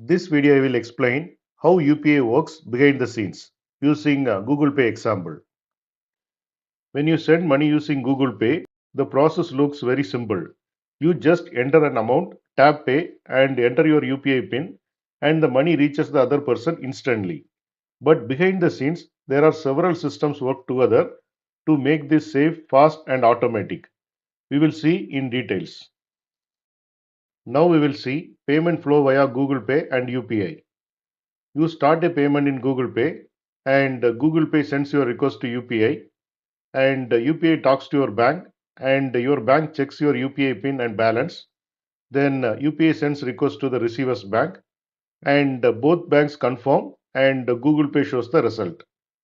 This video I will explain how UPI works behind the scenes using Google Pay example. When you send money using Google Pay, the process looks very simple. You just enter an amount, tap pay and enter your UPI pin and the money reaches the other person instantly. But behind the scenes, there are several systems work together to make this safe, fast and automatic. We will see in details. Now we will see payment flow via Google Pay and UPI. You start a payment in Google Pay and Google Pay sends your request to UPI and UPI talks to your bank and your bank checks your UPI pin and balance. Then UPI sends request to the receiver's bank and both banks confirm and Google Pay shows the result,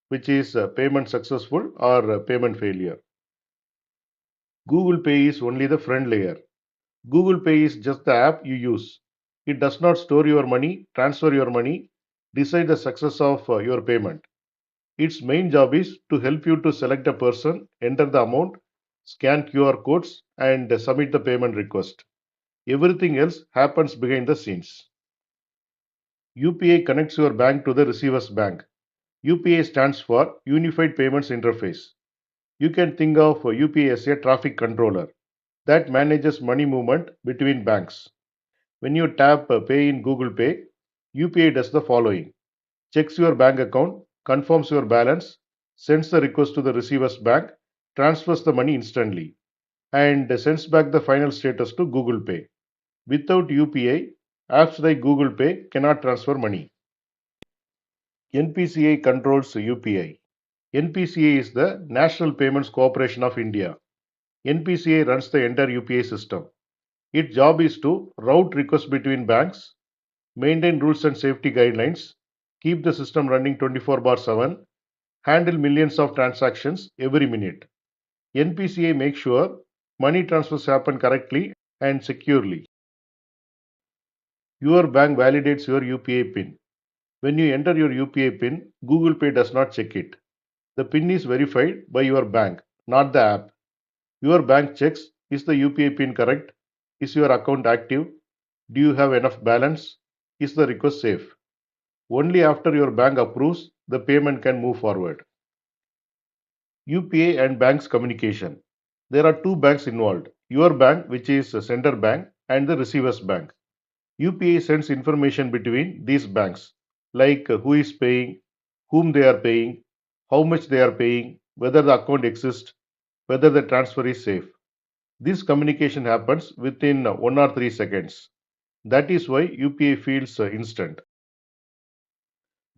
which is payment successful or payment failure. Google Pay is only the front layer. Google Pay is just the app you use. It does not store your money, transfer your money, decide the success of your payment. Its main job is to help you to select a person, enter the amount, scan QR codes, and submit the payment request. Everything else happens behind the scenes. UPI connects your bank to the receiver's bank. UPI stands for Unified Payments Interface. You can think of UPI as a traffic controller that manages money movement between banks. When you tap Pay in Google Pay, UPI does the following: checks your bank account, confirms your balance, sends the request to the receiver's bank, transfers the money instantly, and sends back the final status to Google Pay. Without UPI, apps like Google Pay cannot transfer money. NPCI controls UPI. NPCI is the National Payments Corporation of India. NPCI runs the entire UPI system. Its job is to route requests between banks, maintain rules and safety guidelines, keep the system running 24/7, handle millions of transactions every minute. NPCI makes sure money transfers happen correctly and securely. Your bank validates your UPI PIN. When you enter your UPI PIN, Google Pay does not check it. The PIN is verified by your bank, not the app. Your bank checks: is the UPI PIN correct? Is your account active? Do you have enough balance? Is the request safe? Only after your bank approves, the payment can move forward. UPI and banks communication. There are two banks involved: your bank, which is a sender bank, and the receiver's bank. UPI sends information between these banks, like who is paying, whom they are paying, how much they are paying, whether the account exists, whether the transfer is safe. This communication happens within 1 or 3 seconds. That is why UPI feels instant.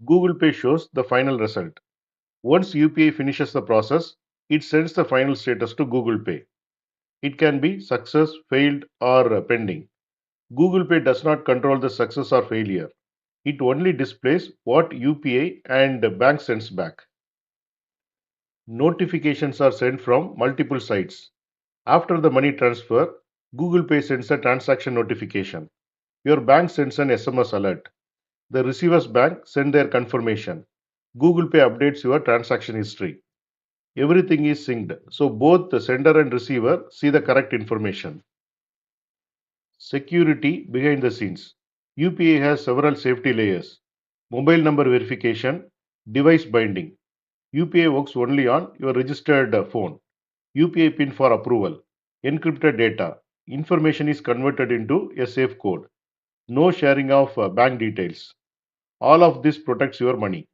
Google Pay shows the final result. Once UPI finishes the process, it sends the final status to Google Pay. It can be success, failed, or pending. Google Pay does not control the success or failure. It only displays what UPI and bank sends back. Notifications are sent from multiple sites. After the money transfer, Google Pay sends a transaction notification. Your bank sends an SMS alert. The receiver's bank sends their confirmation. Google Pay updates your transaction history. Everything is synced, so both the sender and receiver see the correct information. Security behind the scenes. UPI has several safety layers: mobile number verification, device binding. UPI works only on your registered phone. UPI PIN for approval. Encrypted data. Information is converted into a safe code. No sharing of bank details. All of this protects your money.